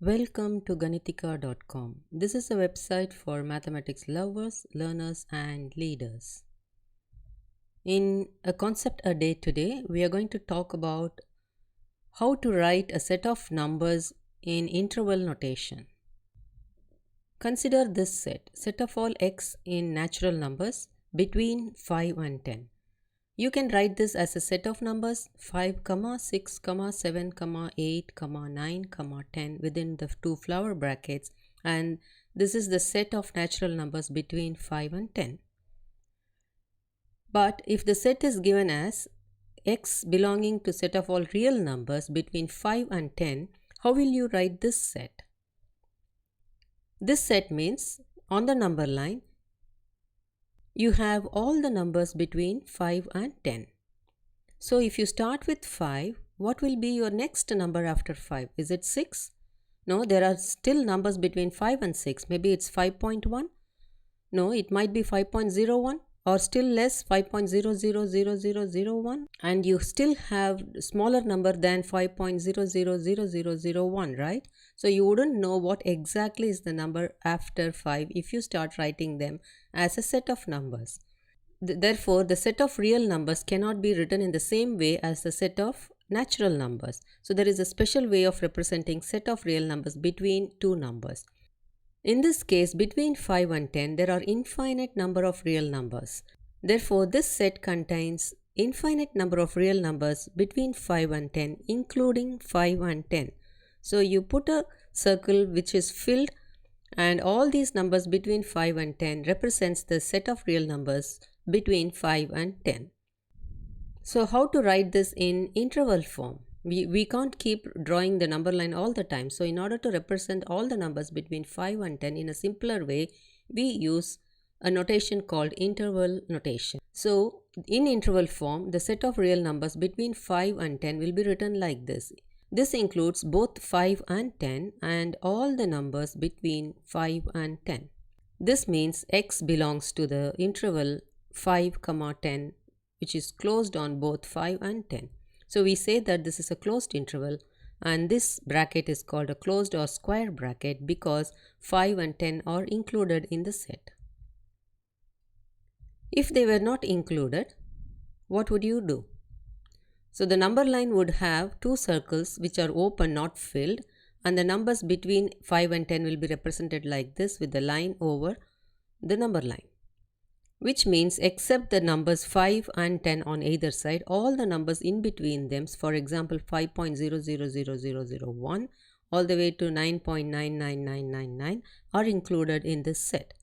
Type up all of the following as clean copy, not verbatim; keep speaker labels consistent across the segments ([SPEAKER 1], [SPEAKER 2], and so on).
[SPEAKER 1] Welcome to Ganitika.com. This is a website for mathematics lovers, learners, and leaders. In a concept a day today, we are going to talk about how to write a set of numbers in interval notation. Consider this set of all x in natural numbers between 5 and 10. You can write this as a set of numbers 5, 6, 7, 8, 9, 10 within the two flower brackets, and this is the set of natural numbers between 5 and 10. But if the set is given as x belonging to set of all real numbers between 5 and 10, how will you write this set? This set means on the number line you have all the numbers between 5 and 10. So if you start with 5, what will be your next number after 5? Is it 6? No, there are still numbers between 5 and 6. Maybe it's 5.1. No, it might be 5.01 or still less 5.000001, and you still have smaller number than 5.000001, right? So you wouldn't know what exactly is the number after 5 if you start writing them as a set of numbers. Therefore, the set of real numbers cannot be written in the same way as the set of natural numbers. So there is a special way of representing set of real numbers between two numbers. In this case, between 5 and 10, there are infinite number of real numbers. Therefore, this set contains infinite number of real numbers between 5 and 10, including 5 and 10. So you put a circle which is filled, and all these numbers between 5 and 10 represents the set of real numbers between 5 and 10. So how to write this in interval form? We can't keep drawing the number line all the time. So in order to represent all the numbers between 5 and 10 in a simpler way, we use a notation called interval notation. So in interval form, the set of real numbers between 5 and 10 will be written like this. This includes both 5 and 10 and all the numbers between 5 and 10. This means x belongs to the interval 5, 10, which is closed on both 5 and 10. So we say that this is a closed interval, and this bracket is called a closed or square bracket because 5 and 10 are included in the set. If they were not included, what would you do? So the number line would have two circles which are open, not filled, and the numbers between 5 and 10 will be represented like this with the line over the number line. Which means except the numbers 5 and 10 on either side, all the numbers in between them, for example 5.000001 all the way to 9.99999 are included in this set.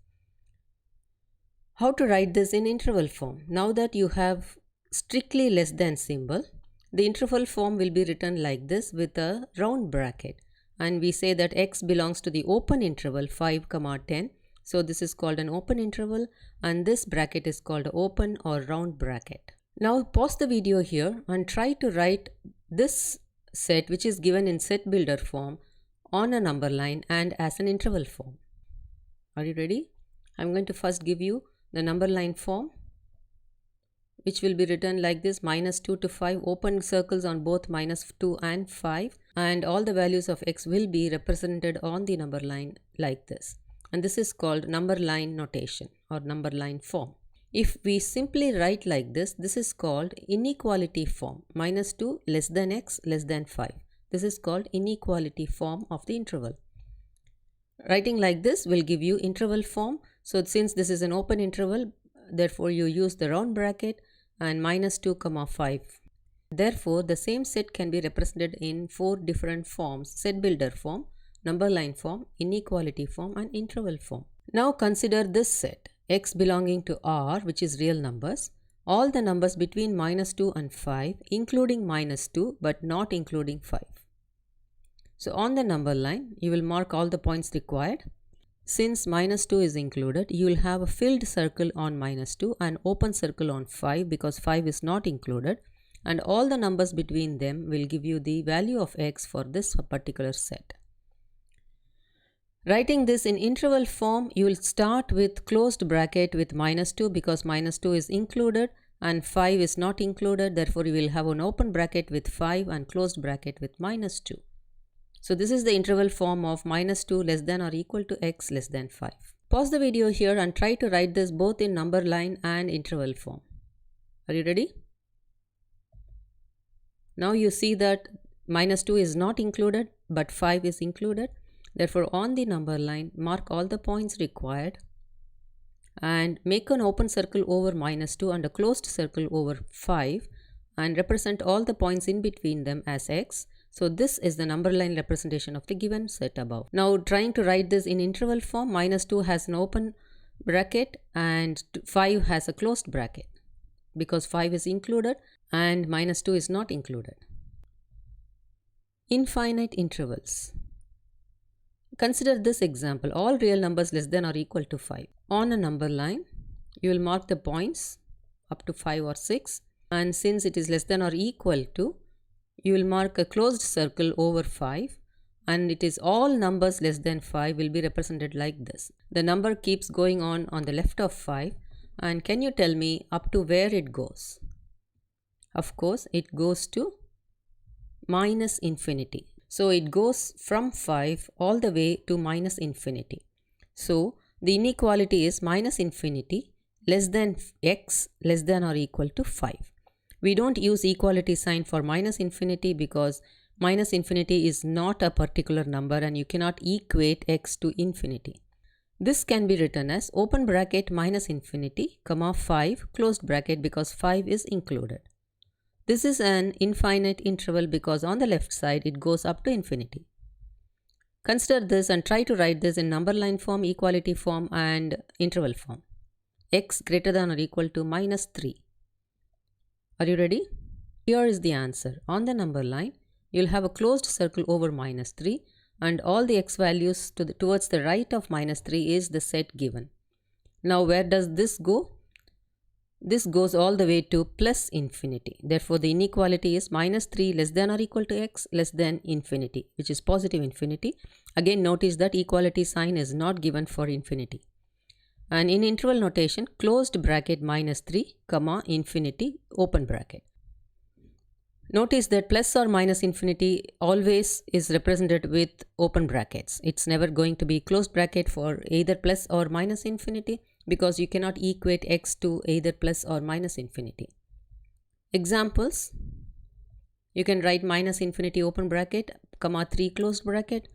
[SPEAKER 1] How to write this in interval form? Now that you have strictly less than symbol, the interval form will be written like this with a round bracket, and we say that x belongs to the open interval 5, 10. So this is called an open interval, and this bracket is called open or round bracket. Now pause the video here and try to write this set, which is given in set builder form, on a number line and as an interval form. Are you ready? I'm going to first give you the number line form, which will be written like this: -2 to 5, open circles on both -2 and 5, and all the values of x will be represented on the number line like this. And this is called number line notation or number line form. If we simply write like this, this is called inequality form: -2 less than x less than 5. This is called inequality form of the interval. Writing like this will give you interval form. So since this is an open interval, therefore you use the round bracket and -2, 5. Therefore, the same set can be represented in 4 different forms: set builder form, number line form, inequality form, and interval form. Now consider this set: x belonging to R, which is real numbers, all the numbers between -2 and 5, including -2 but not including 5. So on the number line, you will mark all the points required. Since -2 is included, you will have a filled circle on -2 and open circle on 5 because 5 is not included, and all the numbers between them will give you the value of x for this particular set. Writing this in interval form, you will start with closed bracket with -2 because -2 is included and 5 is not included. Therefore, you will have an open bracket with 5 and closed bracket with -2. So this is the interval form of -2 less than or equal to x less than 5. Pause the video here and try to write this both in number line and interval form. Are you ready? Now you see that -2 is not included but 5 is included. Therefore, on the number line, mark all the points required and make an open circle over -2 and a closed circle over 5 and represent all the points in between them as x. So this is the number line representation of the given set above. Now trying to write this in interval form, -2 has an open bracket and 5 has a closed bracket because 5 is included and -2 is not included. Infinite intervals. Consider this example, all real numbers less than or equal to 5. On a number line, you will mark the points up to 5 or 6, and since it is less than or equal to, you will mark a closed circle over 5, and it is all numbers less than 5 will be represented like this. The number keeps going on the left of 5, and can you tell me up to where it goes? Of course, it goes to minus infinity. So it goes from 5 all the way to minus infinity. So the inequality is minus infinity less than x less than or equal to 5. We don't use equality sign for minus infinity because minus infinity is not a particular number and you cannot equate x to infinity. This can be written as open bracket minus infinity, comma 5, closed bracket because 5 is included. This is an infinite interval because on the left side it goes up to infinity. Consider this and try to write this in number line form, equality form and interval form. X greater than or equal to -3. Are you ready? Here is the answer. On the number line, you'll have a closed circle over -3 and all the x values towards the right of -3 is the set given. Now where does this go? This goes all the way to plus infinity. Therefore, the inequality is -3 less than or equal to x less than infinity, which is positive infinity. Again, notice that equality sign is not given for infinity. And in interval notation, closed bracket -3, comma, infinity, open bracket. Notice that plus or minus infinity always is represented with open brackets. It's never going to be closed bracket for either plus or minus infinity because you cannot equate x to either plus or minus infinity. Examples, you can write minus infinity open bracket, comma 3 closed bracket,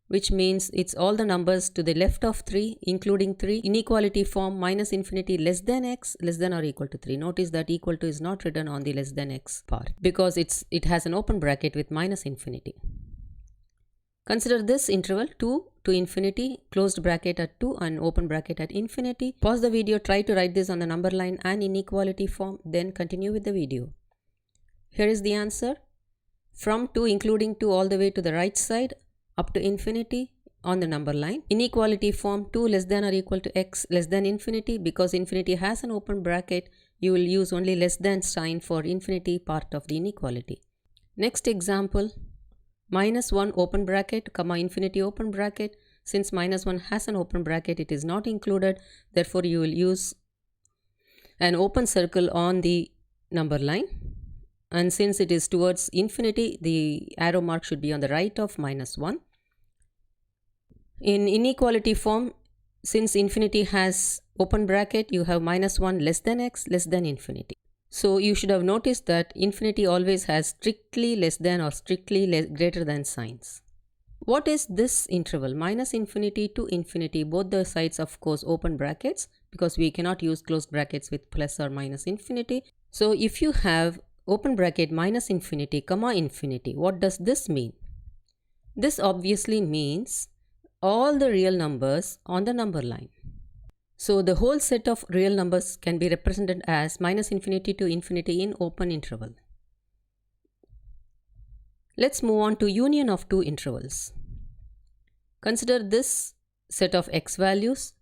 [SPEAKER 1] which means it's all the numbers to the left of 3 including 3. Inequality form minus infinity less than x less than or equal to 3. Notice that equal to is not written on the less than x part because it has an open bracket with minus infinity. Consider this interval 2 to infinity, closed bracket at 2 and open bracket at infinity. Pause the video, try to write this on the number line and inequality form, then continue with the video. Here is the answer. From 2 including 2 all the way to the right side up to infinity on the number line. Inequality form 2 less than or equal to x less than infinity. Because infinity has an open bracket, you will use only less than sign for infinity part of the inequality. Next example, -1 open bracket, comma infinity open bracket. Since -1 has an open bracket, it is not included. Therefore, you will use an open circle on the number line. And since it is towards infinity, the arrow mark should be on the right of -1. In inequality form, since infinity has open bracket, you have -1 less than x less than infinity. So you should have noticed that infinity always has strictly less than or strictly greater than signs. What is this interval? Minus infinity to infinity, both the sides of course open brackets because we cannot use closed brackets with plus or minus infinity. So if you have open bracket minus infinity, comma infinity, what does this mean? This obviously means all the real numbers on the number line. So the whole set of real numbers can be represented as minus infinity to infinity in open interval. Let's move on to union of two intervals. Consider this set of x values.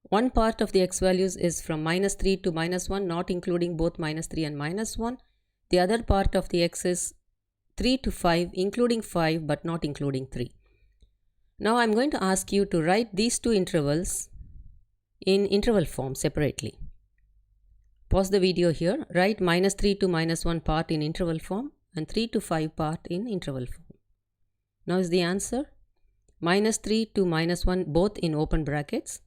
[SPEAKER 1] One part of the x values is from -3 to -1, not including both -3 and -1. The other part of the x is 3 to 5, including 5 but not including 3. Now I'm going to ask you to write these two intervals in interval form separately. Pause the video here, write -3 to -1 part in interval form and 3 to 5 part in interval form. Now is the answer. Minus 3 to minus 1 both in open brackets.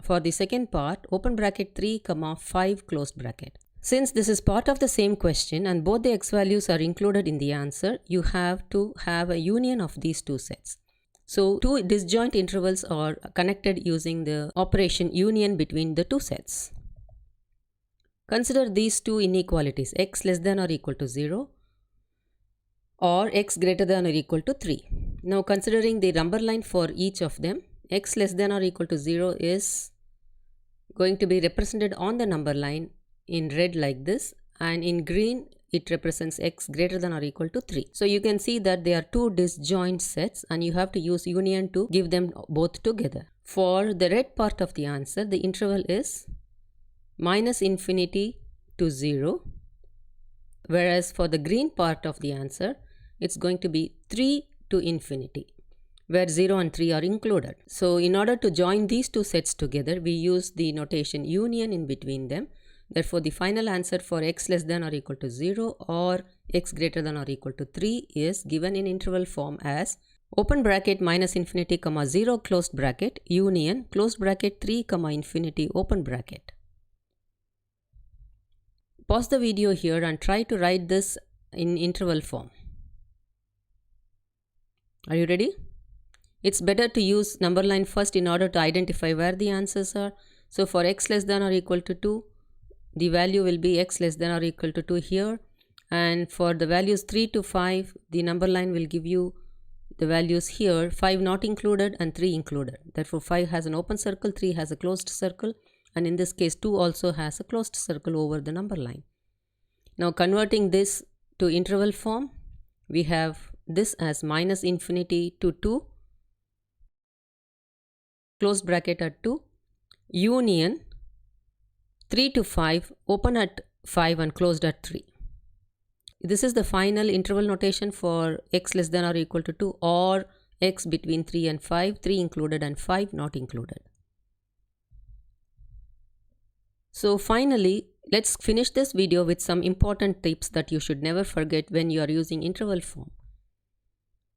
[SPEAKER 1] For the second part, open bracket 3 comma 5 closed bracket. Since this is part of the same question and both the x values are included in the answer, you have to have a union of these two sets. So two disjoint intervals are connected using the operation union between the two sets. Consider these two inequalities, x less than or equal to 0 or x greater than or equal to 3. Now considering the number line for each of them, x less than or equal to 0 is going to be represented on the number line in red like this, and in green it represents x greater than or equal to 3. So you can see that they are two disjoint sets and you have to use union to give them both together. For the red part of the answer, the interval is minus infinity to 0, whereas for the green part of the answer, it's going to be 3 to infinity, where 0 and 3 are included. So in order to join these two sets together, we use the notation union in between them. Therefore, the final answer for x less than or equal to 0 or x greater than or equal to 3 is given in interval form as open bracket minus infinity comma 0 closed bracket union closed bracket 3 comma infinity open bracket. Pause the video here and try to write this in interval form. Are you ready? It's better to use number line first in order to identify where the answers are. So for x less than or equal to 2, the value will be x less than or equal to 2 here, and for the values 3 to 5, the number line will give you the values here, 5 not included and 3 included. Therefore 5 has an open circle, 3 has a closed circle, and in this case 2 also has a closed circle over the number line. Now converting this to interval form, we have this as minus infinity to 2 closed bracket at 2 union 3 to 5 open at 5 and closed at 3. This is the final interval notation for x less than or equal to 2 or x between 3 and 5, 3 included and 5 not included. So finally, let's finish this video with some important tips that you should never forget when you are using interval form.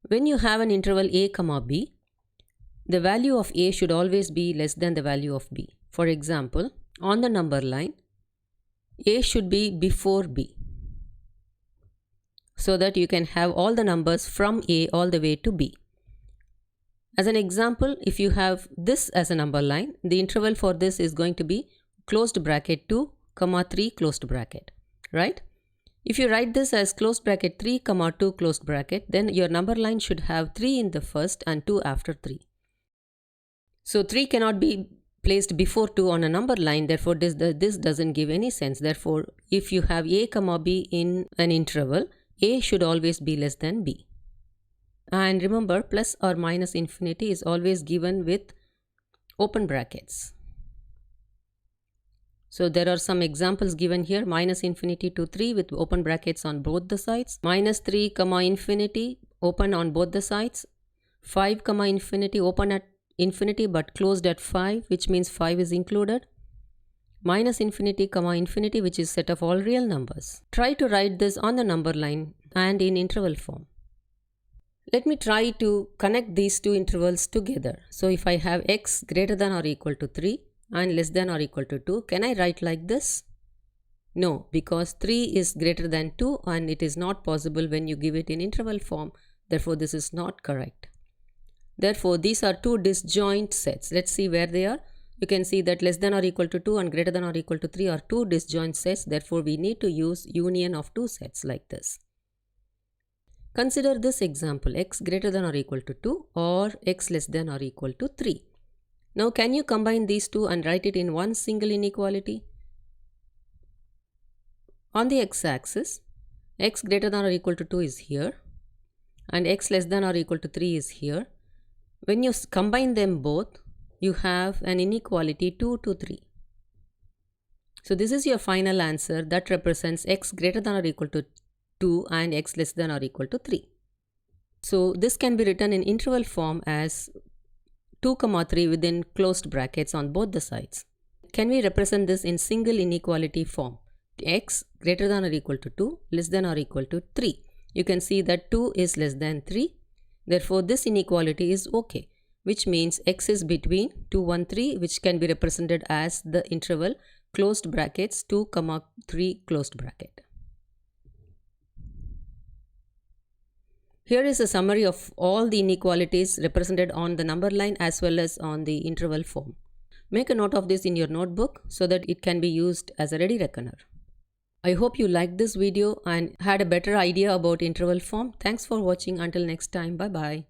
[SPEAKER 1] When you have an interval a comma b, the value of a should always be less than the value of b. For example, on the number line, a should be before b, so that you can have all the numbers from a all the way to b. As an example, if you have this as a number line, the interval for this is going to be closed bracket 2 comma 3 closed bracket, right? If you write this as closed bracket 3 comma 2 closed bracket, then your number line should have 3 in the first and 2 after 3. So 3 cannot be placed before 2 on a number line, therefore this doesn't give any sense. Therefore, if you have a comma b in an interval, a should always be less than b. And remember, plus or minus infinity is always given with open brackets. So there are some examples given here, minus infinity to 3 with open brackets on both the sides, minus 3 comma infinity open on both the sides, 5 comma infinity open at infinity but closed at 5, which means 5 is included, minus infinity comma infinity, which is set of all real numbers. Try to write this on the number line and in interval form. Let me try to connect these two intervals together. So if I have x greater than or equal to 3 and less than or equal to 2, can I write like this? No, because 3 is greater than 2 and it is not possible when you give it in interval form. Therefore, this is not correct. Therefore, these are two disjoint sets. Let's see where they are. You can see that less than or equal to 2 and greater than or equal to 3 are two disjoint sets. Therefore, we need to use union of two sets like this. Consider this example, x greater than or equal to 2 or x less than or equal to 3. Now, can you combine these two and write it in one single inequality? On the x-axis, x greater than or equal to 2 is here and x less than or equal to 3 is here. When you combine them both, you have an inequality 2 to 3. So this is your final answer that represents x greater than or equal to 2 and x less than or equal to 3. So this can be written in interval form as 2 comma 3 within closed brackets on both the sides. Can we represent this in single inequality form? X greater than or equal to 2, less than or equal to 3. You can see that 2 is less than 3. Therefore, this inequality is okay, which means x is between 2, 1, 3, which can be represented as the interval closed brackets 2, 3 closed bracket. Here is a summary of all the inequalities represented on the number line as well as on the interval form. Make a note of this in your notebook so that it can be used as a ready reckoner. I hope you liked this video and had a better idea about interval form. Thanks for watching. Until next time, bye bye.